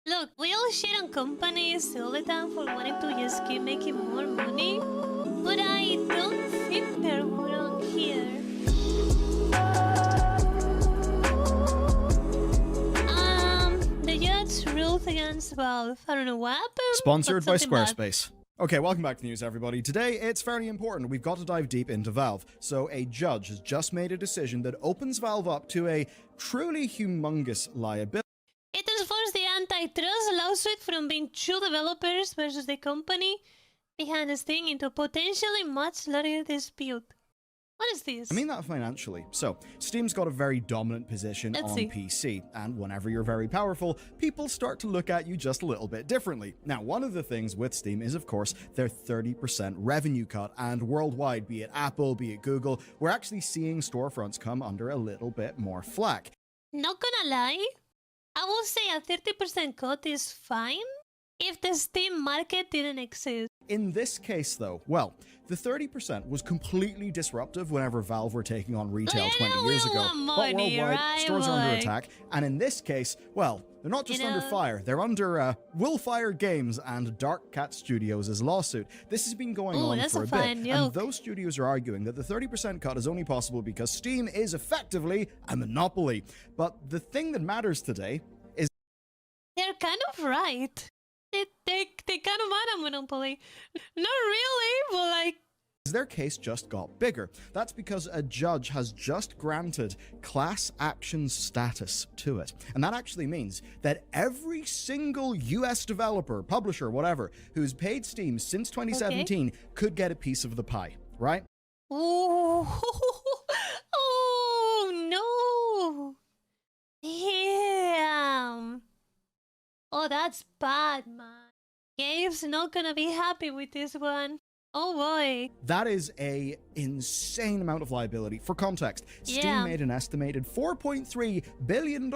Look, we all shit on companies all the time for wanting to just keep making more money, but I don't think they're wrong here. The judge ruled against Valve. I don't know what happened. Sponsored by Bad. Squarespace. Okay, welcome back to the news, everybody. Today, it's fairly important. We've got to dive deep into Valve. So, a judge has just made a decision that opens Valve up to a truly humongous liability. It transforms the antitrust lawsuit from being two developers versus the company behind this thing into a potentially much larger dispute. What is this? I mean that financially. So, Steam's got a very dominant position on PC, and whenever you're very powerful, people start to look at you just a little bit differently. Now, one of the things with Steam is, of course, their 30% revenue cut, and worldwide, be it Apple, be it Google, we're actually seeing storefronts come under a little bit more flack. Not gonna lie, I will say a 30% cut is fine if the Steam market didn't exist. In this case, though, well, the 30% was completely disruptive whenever Valve were taking on retail 20 years ago. But worldwide, stores are under attack, and in this case, well, they're not just under fire, they're under Willfire Games and Dark Cat Studios' lawsuit. This has been going on for a bit, and those studios are arguing that the 30% cut is only possible because Steam is effectively a monopoly. But the thing that matters today is... They're kind of right. They kind of want a monopoly. Not really, but like... Their case just got bigger. That's because a judge has just granted class action status to it. And that actually means that every single US developer, publisher, whatever, who's paid Steam since 2017 could get a piece of the pie, right? Oh, oh no. Damn. Oh, that's bad, man. Gabe's not gonna be happy with this one. Oh boy. That is a insane amount of liability. For context, Steam made an estimated $4.3 billion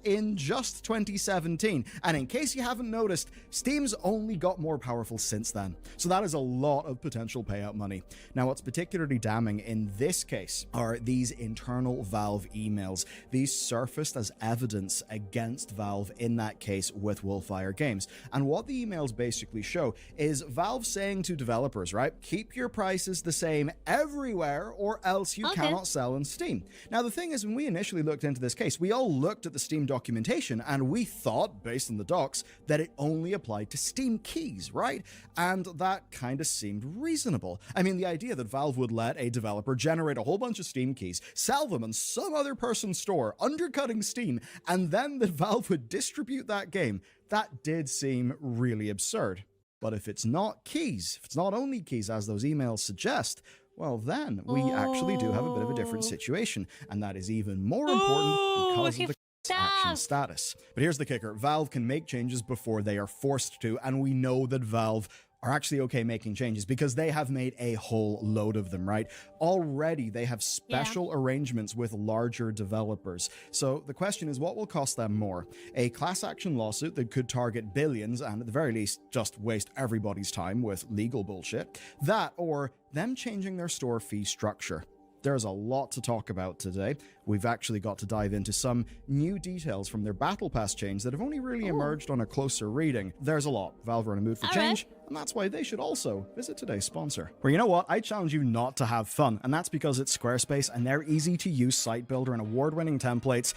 in just 2017. And in case you haven't noticed, Steam's only got more powerful since then. So that is a lot of potential payout money. Now, what's particularly damning in this case are these internal Valve emails. These surfaced as evidence against Valve in that case with Willfire Games. And what the emails basically show is Valve saying to developers, right? Keep your prices the same everywhere or else you cannot sell on Steam. Now, the thing is, when we initially looked into this case, we all looked at the Steam documentation and we thought, based on the docs, that it only applied to Steam keys, right? And that kind of seemed reasonable. I mean, the idea that Valve would let a developer generate a whole bunch of Steam keys, sell them in some other person's store, undercutting Steam, and then that Valve would distribute that game, that did seem really absurd. But if it's not keys, if it's not only keys as those emails suggest, well then, we actually do have a bit of a different situation. And that is even more important because of the action status. But here's the kicker. Valve can make changes before they are forced to, and we know that Valve are actually okay making changes because they have made a whole load of them, right? Already, they have special arrangements with larger developers. So the question is, what will cost them more? A class action lawsuit that could target billions and at the very least just waste everybody's time with legal bullshit? That, or them changing their store fee structure? There's a lot to talk about today. We've actually got to dive into some new details from their Battle Pass change that have only really emerged on a closer reading. There's a lot. Valve are in a mood for change, and that's why they should also visit today's sponsor. Well, you know what? I challenge you not to have fun, and that's because it's Squarespace and their easy-to-use site builder and award-winning templates.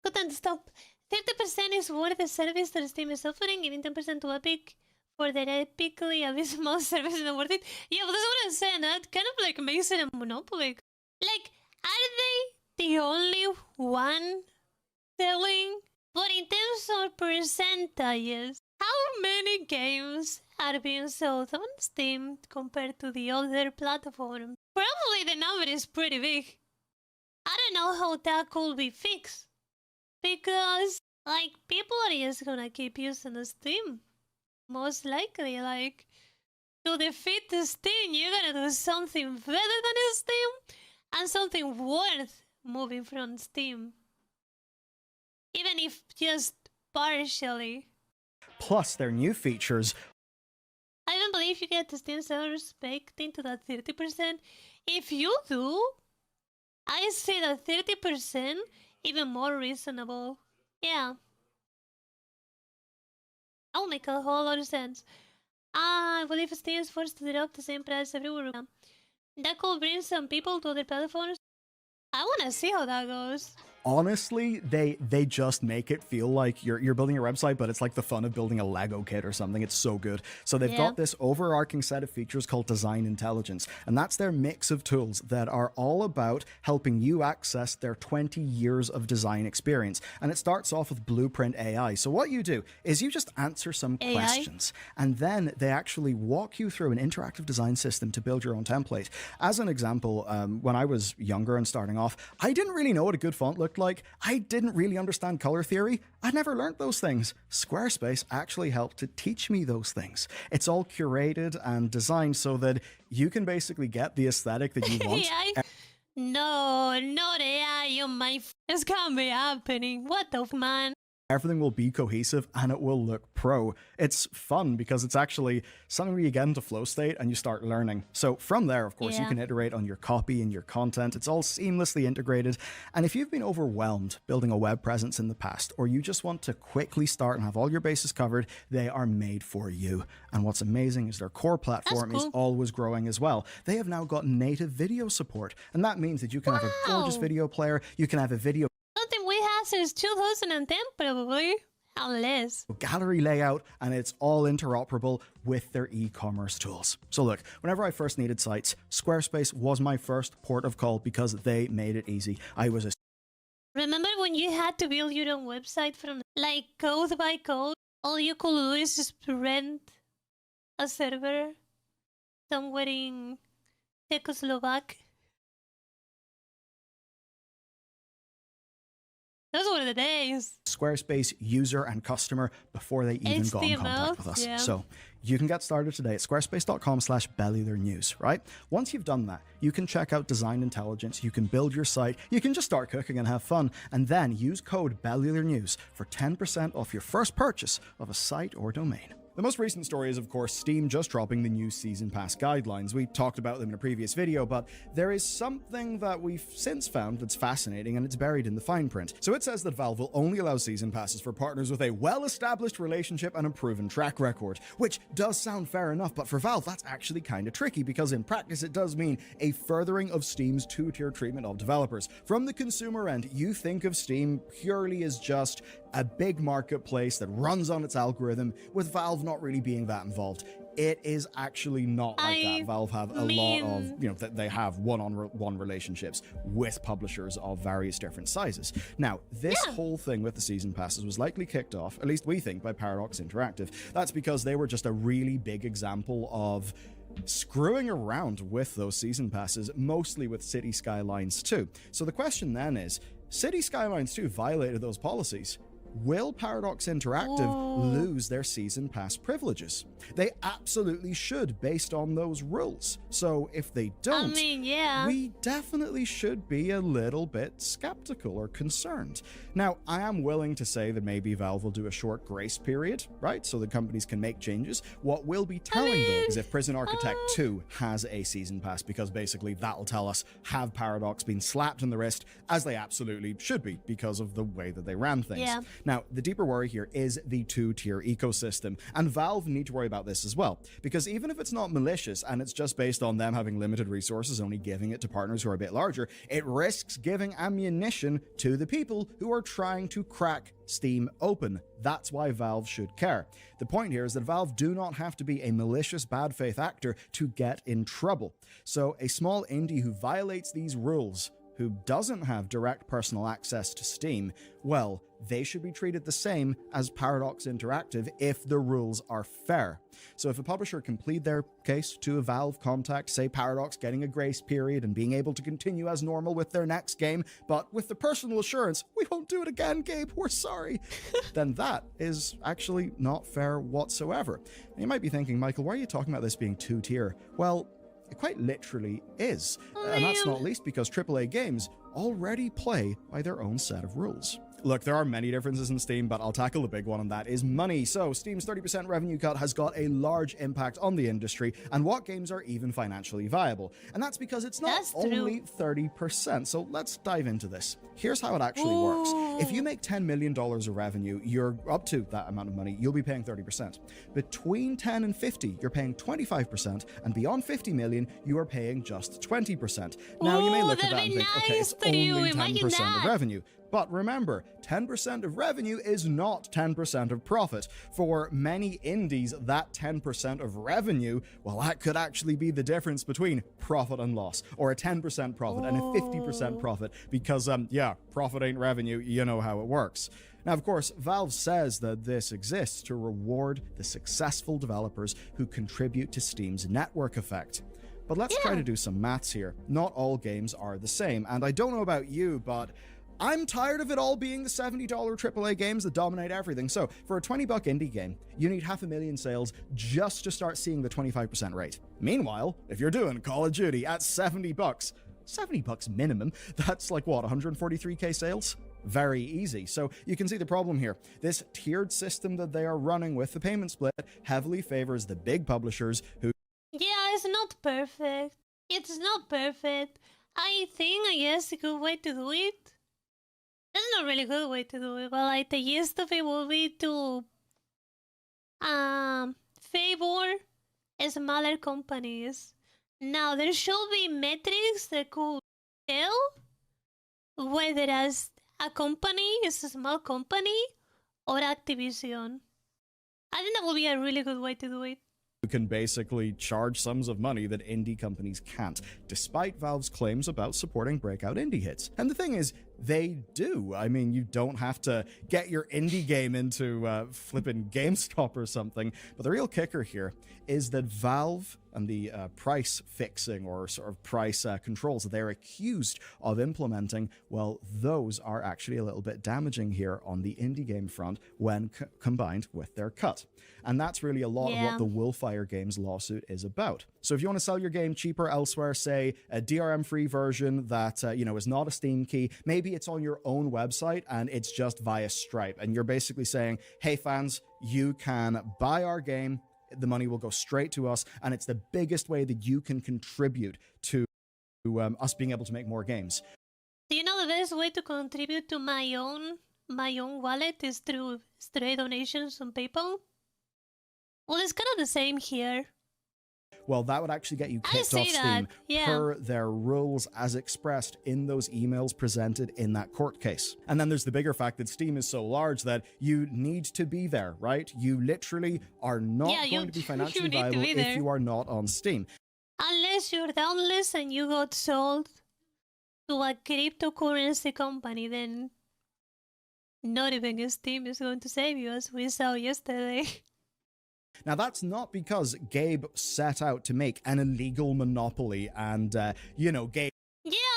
Good time to stop. 30% is worth the service that Steam is offering, giving 10% to Epic for their epically abysmal service and worth it. Yeah, but that's what I'm saying. That kind of like makes it a monopoly. Like, are they the only one selling? But in terms of percentages, how many games are being sold on Steam compared to the other platforms? Probably the number is pretty big. I don't know how that could be fixed. Because, like, people are just gonna keep using the Steam. Most likely, like, to defeat the Steam, you gotta do something better than Steam and something worth moving from Steam. Even if just partially. Plus their new features. I don't believe you get the Steam sellers baked into that 30%. If you do, I say that 30% even more reasonable. Yeah. That will make a whole lot of sense. I believe Steam is forced to drop the same price everywhere. That could bring some people to other platforms. I want to see how that goes. Honestly, they just make it feel like you're building your website, but it's like the fun of building a Lego kit or something. It's so good. So they've got this overarching set of features called Design Intelligence, and that's their mix of tools that are all about helping you access their 20 years of design experience. And it starts off with Blueprint AI. So what you do is you just answer some questions, and then they actually walk you through an interactive design system to build your own template. As an example, when I was younger and starting off, I didn't really know what a good font looked like. I didn't really understand color theory. I never learned those things. Squarespace actually helped to teach me those things. It's all curated and designed so that you can basically get the aesthetic that you want. No, not AI, you my this can't be happening. What the man? Everything will be cohesive and it will look pro. It's fun because it's actually something where you get into flow state and you start learning. So from there, of course, you can iterate on your copy and your content. It's all seamlessly integrated. And if you've been overwhelmed building a web presence in the past, or you just want to quickly start and have all your bases covered, they are made for you. And what's amazing is their core platform is always growing as well. They have now got native video support. And that means that you can have a gorgeous video player, you can have a video something we have since 2010 probably, unless gallery layout, and it's all interoperable with their e-commerce tools. So look, whenever I first needed sites, Squarespace was my first port of call because they made it easy. Remember when you had to build your own website from like code by code? All you could do is just rent a server somewhere in Czechoslovakia. Those were the days. Squarespace user and customer before they even got in contact with us. So you can get started today at squarespace.com/bellularnews, right? Once you've done that, you can check out Design Intelligence, you can build your site, you can just start cooking and have fun, and then use code BellularNews for 10% off your first purchase of a site or domain. The most recent story is, of course, Steam just dropping the new Season Pass guidelines. We talked about them in a previous video, but there is something that we've since found that's fascinating, and it's buried in the fine print. So it says that Valve will only allow Season Passes for partners with a well-established relationship and a proven track record, which does sound fair enough, but for Valve, that's actually kind of tricky, because in practice, it does mean a furthering of Steam's two-tier treatment of developers. From the consumer end, you think of Steam purely as just a big marketplace that runs on its algorithm, with Valve not really being that involved. It is actually not like that. Valve have a lot of, they have one-on-one relationships with publishers of various different sizes. Now, this whole thing with the Season Passes was likely kicked off, at least we think, by Paradox Interactive. That's because they were just a really big example of screwing around with those Season Passes, mostly with City Skylines 2. So the question then is, City Skylines 2 violated those policies. Will Paradox Interactive lose their Season Pass privileges? They absolutely should, based on those rules. So if they don't, we definitely should be a little bit skeptical or concerned. Now, I am willing to say that maybe Valve will do a short grace period, right? So the companies can make changes. What we'll be telling, though, is if Prison Architect 2 has a Season Pass, because basically that'll tell us, have Paradox been slapped in the wrist, as they absolutely should be, because of the way that they ran things. Now, the deeper worry here is the two-tier ecosystem, and Valve need to worry about this as well, because even if it's not malicious and it's just based on them having limited resources, only giving it to partners who are a bit larger, it risks giving ammunition to the people who are trying to crack Steam open. That's why Valve should care. The point here is that Valve do not have to be a malicious bad faith actor to get in trouble. So a small indie who violates these rules, who doesn't have direct personal access to Steam, well, they should be treated the same as Paradox Interactive if the rules are fair. So if a publisher can plead their case to a Valve contact, say Paradox getting a grace period and being able to continue as normal with their next game, but with the personal assurance, we won't do it again, Gabe, we're sorry, then that is actually not fair whatsoever. And you might be thinking, Michael, why are you talking about this being two-tier? Well, it quite literally is. And that's not least because AAA games already play by their own set of rules. Look, there are many differences in Steam, but I'll tackle the big one, and that is money. So Steam's 30% revenue cut has got a large impact on the industry and what games are even financially viable. And that's because it's not only 30%. So let's dive into this. Here's how it actually works. If you make $10 million of revenue, you're up to that amount of money, you'll be paying 30%. Between 10 and 50, you're paying 25%, and beyond 50 million, you are paying just 20%. Now, you may look at that and think, okay, it's only 10% of revenue. But remember, 10% of revenue is not 10% of profit. For many indies, that 10% of revenue, well, that could actually be the difference between profit and loss, or a 10% profit and a 50% profit, because, yeah, profit ain't revenue, you know how it works. Now, of course, Valve says that this exists to reward the successful developers who contribute to Steam's network effect. But let's try to do some maths here. Not all games are the same, and I don't know about you, but I'm tired of it all being the $70 AAA games that dominate everything. So for a $20 indie game, you need 500,000 sales just to start seeing the 25% rate. Meanwhile, if you're doing Call of Duty at $70, $70 minimum, that's like what, 143k sales? Very easy. So you can see the problem here. This tiered system that they are running with the payment split heavily favors the big publishers who... Yeah, it's not perfect. It's not perfect. I guess a good way to do it. That's not really a good way to do it, but like the gist of it will be to favor smaller companies. Now there should be metrics that could tell whether as a company is a small company or Activision. I think that would be a really good way to do it. You can basically charge sums of money that indie companies can't, despite Valve's claims about supporting breakout indie hits. And the thing is, they do. I mean, you don't have to get your indie game into flipping GameStop or something. But the real kicker here is that Valve and the price fixing or sort of price controls that they're accused of implementing, well, those are actually a little bit damaging here on the indie game front when combined with their cut. And that's really a lot of what the Wolfire Games lawsuit is about. So if you want to sell your game cheaper elsewhere, say a DRM-free version that, is not a Steam key, maybe it's on your own website and it's just via Stripe. And you're basically saying, hey fans, you can buy our game, the money will go straight to us, and it's the biggest way that you can contribute to us being able to make more games. Do you know the best way to contribute to my own wallet is through straight donations on PayPal? Well, it's kind of the same here. Well, that would actually get you kicked off Steam per their rules as expressed in those emails presented in that court case. And then there's the bigger fact that Steam is so large that you need to be there, right? You literally are not going to be financially viable if you are not on Steam. Unless you're downless and you got sold to a cryptocurrency company, then not even Steam is going to save you, as we saw yesterday. Now, that's not because Gabe set out to make an illegal monopoly and, Gabe... Yeah,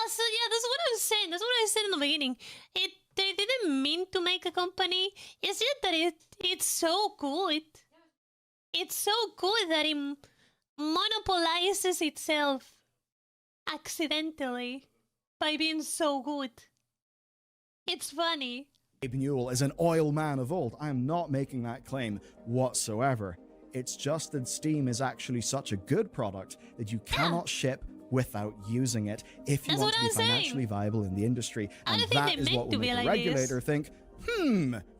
that's what I was saying. That's what I said in the beginning. They didn't mean to make a company. It's just that it's so good. It's so good that it monopolizes itself accidentally by being so good. It's funny. Gabe Newell is an oil man of old. I am not making that claim whatsoever. It's just that Steam is actually such a good product that you cannot ship without using it if you want to be financially viable in the industry. And that is what will make a regulator think,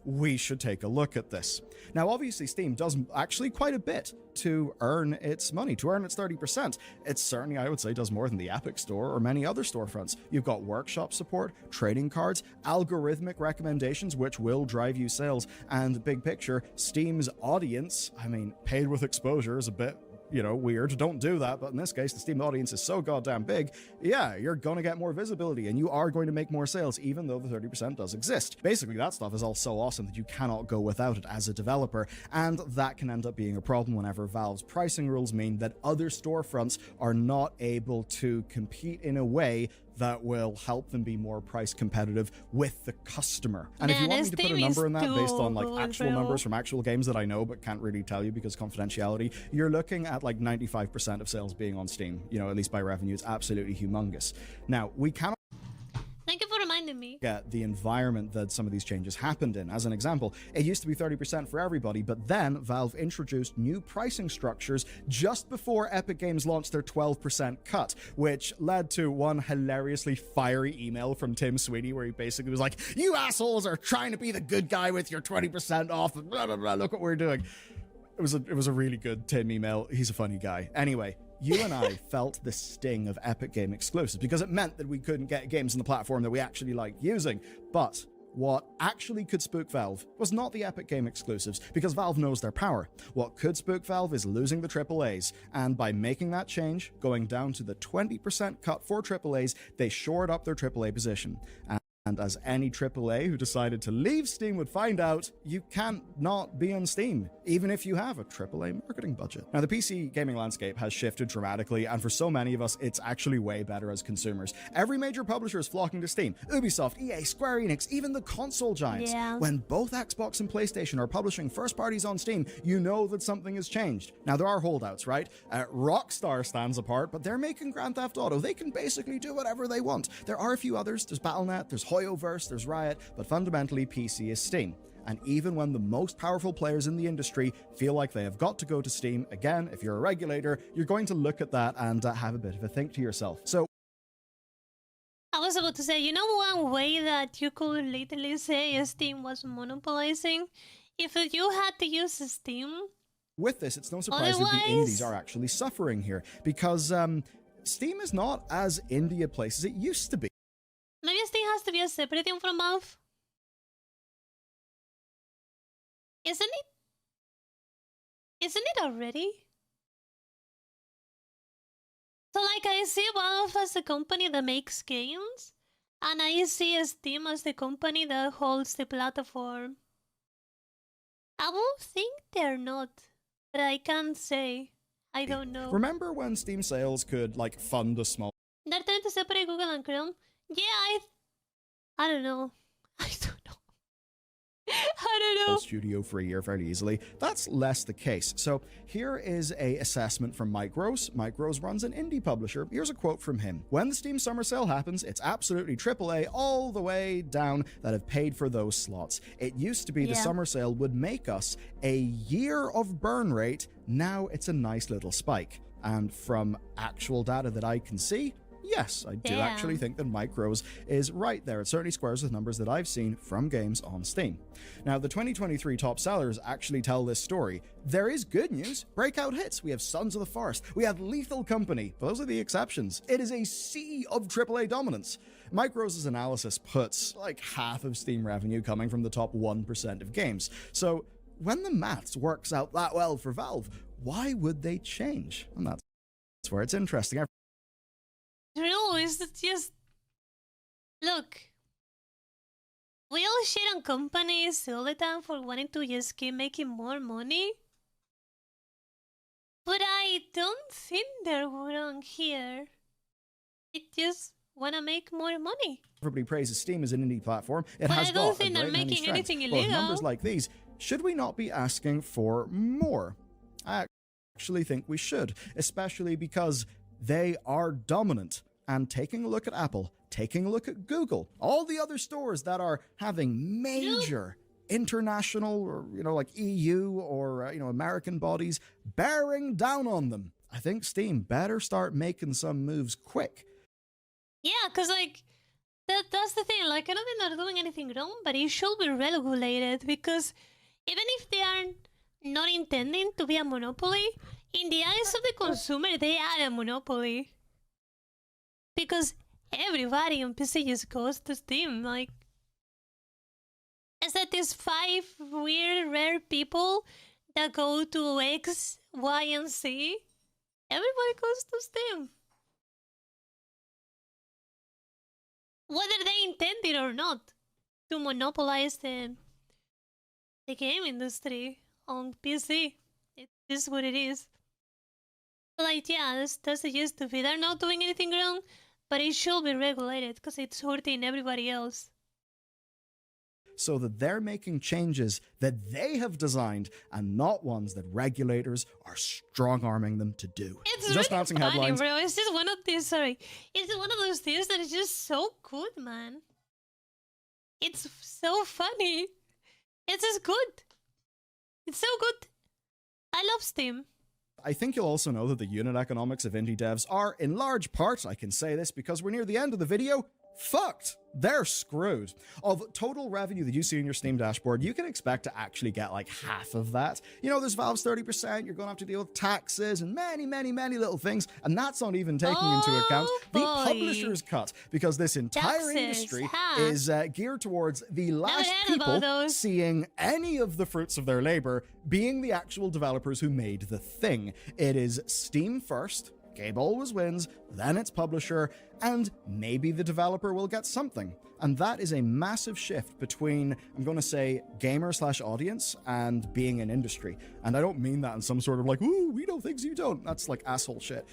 we should take a look at this. Now, obviously, Steam does actually quite a bit to earn its money, to earn its 30%. It certainly, I would say, does more than the Epic Store or many other storefronts. You've got workshop support, trading cards, algorithmic recommendations, which will drive you sales, and big picture, Steam's audience, I mean, paid with exposure is a bit weird. Don't do that. But in this case, the Steam audience is so goddamn big. Yeah, you're going to get more visibility and you are going to make more sales, even though the 30% does exist. Basically, that stuff is all so awesome that you cannot go without it as a developer. And that can end up being a problem whenever Valve's pricing rules mean that other storefronts are not able to compete in a way that will help them be more price competitive with the customer. And if you want me to put a number on that based on like actual numbers from actual games that I know but can't really tell you because confidentiality, you're looking at like 95% of sales being on Steam, at least by revenue. It's absolutely humongous. Now, we cannot... Thank you for reminding enemy. At the environment that some of these changes happened in. As an example, it used to be 30% for everybody, but then Valve introduced new pricing structures just before Epic Games launched their 12% cut, which led to one hilariously fiery email from Tim Sweeney where he basically was like, "You assholes are trying to be the good guy with your 20% off, blah, blah, blah, look what we're doing." It was a really good Tim email. He's a funny guy. Anyway, you and I felt the sting of Epic Game exclusives because it meant that we couldn't get games on the platform that we actually liked using. But what actually could spook Valve was not the Epic Game exclusives, because Valve knows their power. What could spook Valve is losing the AAAs, and by making that change, going down to the 20% cut for AAAs, they shored up their AAA position. And as any AAA who decided to leave Steam would find out, you can't not be on Steam, even if you have a AAA marketing budget. Now, the PC gaming landscape has shifted dramatically, and for so many of us, it's actually way better as consumers. Every major publisher is flocking to Steam. Ubisoft, EA, Square Enix, even the console giants. Yeah. When both Xbox and PlayStation are publishing first parties on Steam, you know that something has changed. Now, there are holdouts, right? Rockstar stands apart, but they're making Grand Theft Auto. They can basically do whatever they want. There are a few others. There's Battle.net, there's Hoyoverse, there's Riot, but fundamentally PC is Steam. And even when the most powerful players in the industry feel like they have got to go to Steam, again, if you're a regulator, you're going to look at that and have a bit of a think to yourself. So I was about to say, you know, one way that you could literally say Steam was monopolizing? If you had to use Steam. With this, it's no surprise that the indies are actually suffering here, because Steam is not as indie a place as it used to be. Maybe Steam has to be a separate thing from Valve. Isn't it already? So like I see Valve as a company that makes games, and I see Steam as the company that holds the platform. I would think they're not, but I can't say. I don't know. Remember when Steam sales could like fund a small... They're trying to separate Google and Chrome? Yeah, I don't know. I don't know. I don't know. Studio for a year fairly easily. That's less the case. So here is a assessment from Mike Rose. Mike Rose runs an indie publisher. Here's a quote from him. "When the Steam summer sale happens, it's absolutely AAA all the way down that have paid for those slots. It used to be the summer sale would make us a year of burn rate. Now it's a nice little spike." And from actual data that I can see, yes, I do actually think that Mike Rose is right there. It certainly squares with numbers that I've seen from games on Steam. Now, the 2023 top sellers actually tell this story. There is good news. Breakout hits. We have Sons of the Forest. We have Lethal Company. But those are the exceptions. It is a sea of AAA dominance. Mike Rose's analysis puts like half of Steam revenue coming from the top 1% of games. So when the maths works out that well for Valve, why would they change? And that's where it's interesting. No, it's just... Look. We all shit on companies all the time for wanting to just keep making more money. But I don't think they're wrong here. They just want to make more money. Everybody praises Steam as an indie platform. It But has I don't got think a they're great many making strengths. anything But with illegal. numbers like these, should we not be asking for more? I actually think we should, especially because they are dominant. And taking a look at Apple, taking a look at Google, all the other stores that are having major international or, like EU or, American bodies bearing down on them, I think Steam better start making some moves quick. Yeah, because, like, that's the thing. Like, I don't think they're doing anything wrong, but it should be regulated, because even if they are not intending to be a monopoly, in the eyes of the consumer, they are a monopoly. Because everybody on PC just goes to Steam, like... It's that these 5 weird, rare people that go to X, Y, and Z. Everybody goes to Steam. Whether they intended or not to monopolize the game industry on PC. It is what it is. Like, yeah, that's the gist of it. They're not doing anything wrong, but it should be regulated because it's hurting everybody else. So that they're making changes that they have designed and not ones that regulators are strong-arming them to do. It's just really announcing funny, headlines. bro. It's just one of these, it's one of those things that is just so good, man. It's so funny. It's just good. It's so good. I love Steam. I think you'll also know that the unit economics of indie devs are, in large part, I can say this because we're near the end of the video, fucked. They're screwed. Of total revenue that you see in your Steam dashboard, you can expect to actually get like half of that. You know, there's Valve's 30%, you're going to have to deal with taxes and many, many, many little things, and that's not even taking into account the publisher's cut, because this entire industry is geared towards the last people seeing any of the fruits of their labor being the actual developers who made the thing. It is Steam first, Gabe always wins, then it's publisher, and maybe the developer will get something. And that is a massive shift between, I'm going to say, gamer/audience and being an industry. And I don't mean that in some sort of like, ooh, we know things you don't. That's like asshole shit.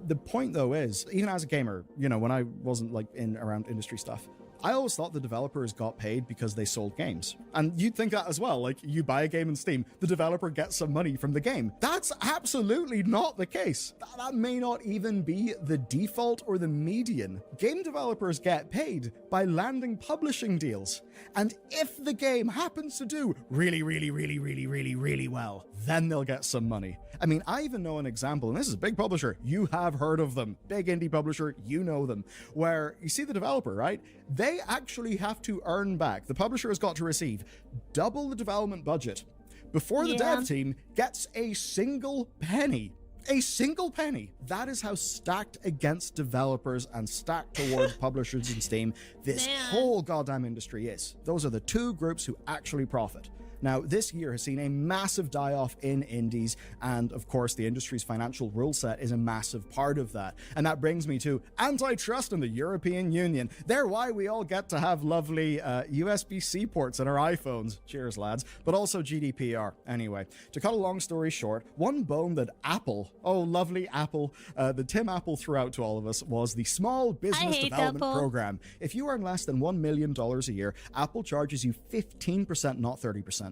The point, though, is, even as a gamer, you know, when I wasn't like in around industry stuff, I always thought the developers got paid because they sold games. And you'd think that as well, like you buy a game in Steam, the developer gets some money from the game. That's absolutely not the case. That may not even be the default or the median. Game developers get paid by landing publishing deals. And if the game happens to do really, really, really, really, really, really well, then they'll get some money. I mean, I even know an example, and this is a big publisher. You have heard of them. Big indie publisher, you know them. Where you see the developer, right? They actually have to earn back. The publisher has got to receive double the development budget before the dev team gets a single penny. A single penny. That is how stacked against developers and stacked towards publishers in Steam this whole goddamn industry is. Those are the two groups who actually profit. Now, this year has seen a massive die-off in indies, and of course the industry's financial rule set is a massive part of that. And that brings me to Antitrust in the European Union. They're why we all get to have lovely USB-C ports in our iPhones. Cheers, lads. But also GDPR. Anyway, to cut a long story short, one bone that Apple, oh lovely Apple, that Tim Apple threw out to all of us was the Small Business Development Program. If you earn less than $1 million a year, Apple charges you 15%, not 30%.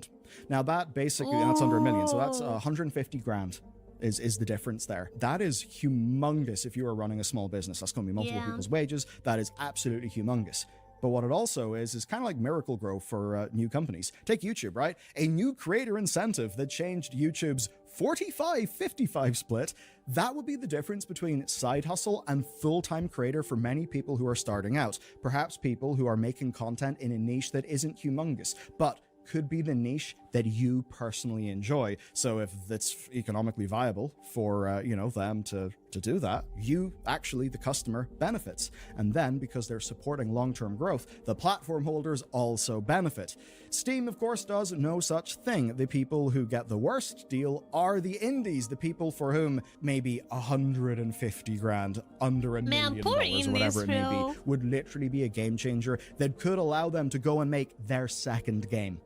Now that basically, that's under $1 million, so that's 150 grand is the difference there. That is humongous if you are running a small business. That's going to be multiple people's wages. That is absolutely humongous. But what it also is kind of like Miracle Grow for new companies. Take YouTube, right? A new creator incentive that changed YouTube's 45-55 split. That would be the difference between side hustle and full-time creator for many people who are starting out. Perhaps people who are making content in a niche that isn't humongous, but could be the niche that you personally enjoy. So if it's economically viable for, you know, them to do that, you actually, the customer, benefits. And then, because they're supporting long-term growth, the platform holders also benefit. Steam, of course, does no such thing. The people who get the worst deal are the indies, the people for whom maybe 150 grand, under $1 million, or whatever it may be, would literally be a game changer that could allow them to go and make their second game,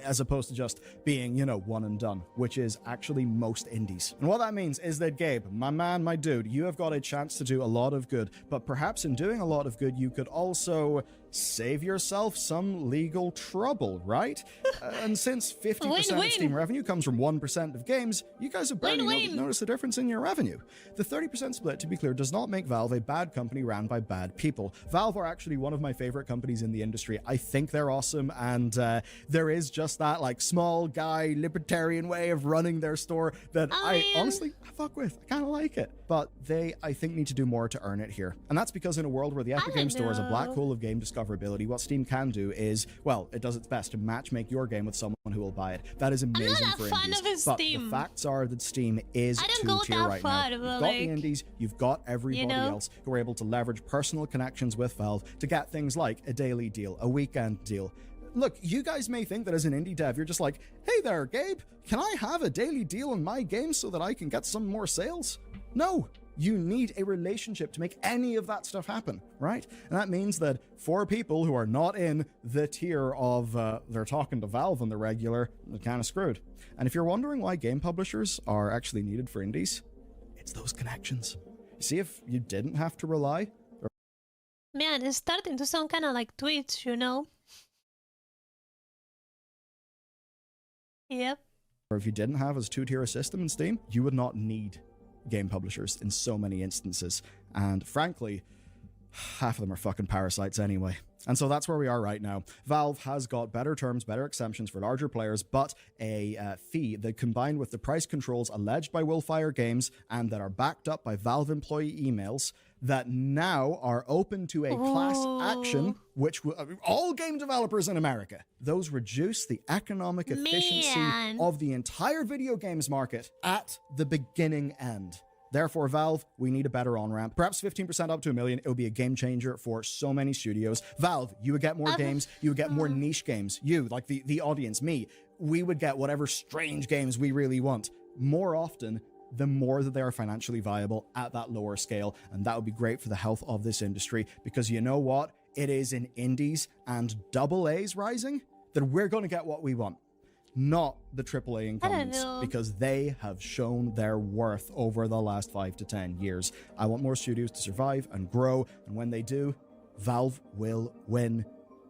as opposed to just being, you know, one and done, which is actually most indies. And what that means is that, Gabe, my man, my dude, you have got a chance to do a lot of good, but perhaps in doing a lot of good, you could also save yourself some legal trouble, right? And since 50% of Steam revenue comes from 1% of games, you guys have barely noticed the difference in your revenue. The 30% split, to be clear, does not make Valve a bad company ran by bad people. Valve are actually one of my favorite companies in the industry. I think they're awesome, and there is just that like small guy libertarian way of running their store that I honestly fuck with. I kind of like it. But they, I think, need to do more to earn it here. And that's because in a world where the Epic Game Store is a black hole of game discoverability, what Steam can do is, well, it does its best to matchmake your game with someone who will buy it. That is amazing for indies. But the facts are that Steam is two-tier right now. You've got the indies, you've got everybody else who are able to leverage personal connections with Valve to get things like a daily deal, a weekend deal. Look, you guys may think that as an indie dev, you're just like, hey there, Gabe, can I have a daily deal in my game so that I can get some more sales? No, you need a relationship to make any of that stuff happen, right? And that means that for people who are not in the tier of they're talking to Valve on the regular, they're kind of screwed. And if you're wondering why game publishers are actually needed for indies, it's those connections. See, if you didn't have to rely... Man, it's starting to sound kind of like Twitch, you know? Yep. Or if you didn't have a two-tier system in Steam, you would not need game publishers in so many instances. And frankly, half of them are fucking parasites anyway. And so that's where we are right now. Valve has got better terms, better exemptions for larger players, but a fee that combined with the price controls alleged by Willfire Games and that are backed up by Valve employee emails that now are open to a class action, which will, all game developers in America, those reduce the economic efficiency of the entire video games market at the beginning end. Therefore, Valve, we need a better on-ramp. Perhaps 15% up to $1 million. It would be a game changer for so many studios. Valve, you would get more games. You would get more niche games. You, like the audience, me, we would get whatever strange games we really want. More often, the more that they are financially viable at that lower scale. And that would be great for the health of this industry. Because you know what? It is in indies and AA's rising that we're going to get what we want. Not the AAA incumbents, because they have shown their worth over the last 5 to 10 years. I want more studios to survive and grow, and when they do, Valve will win,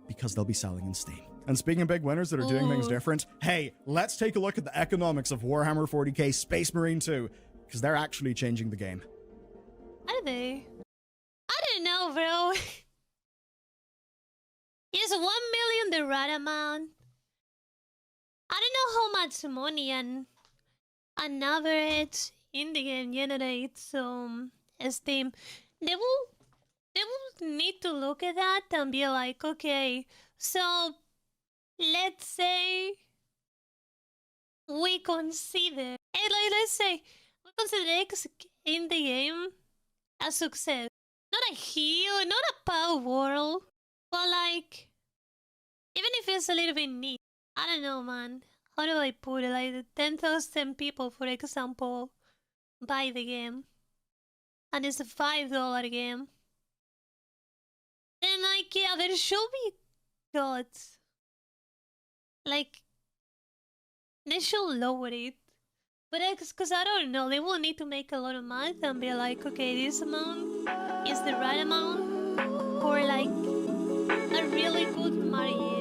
because they'll be selling in Steam. And speaking of big winners that are doing things different, hey, let's take a look at the economics of Warhammer 40k Space Marine 2, because they're actually changing the game. Are they? I don't know, bro. Is 1 million the right amount? I don't know how much money an average indie game generates Steam. They will need to look at that and be like, okay, so let's say we consider, let's say we consider X indie game a success. Not a huge, not a power world, but like, even if it's a little bit neat. I don't know, man. How do I put it? Like 10,000 people, for example, buy the game, and it's a $5 game. Then, like, yeah, there should be gods. Like, they should lower it. But because I don't know, they will need to make a lot of math and be like, okay, this amount is the right amount for like a really good Mario.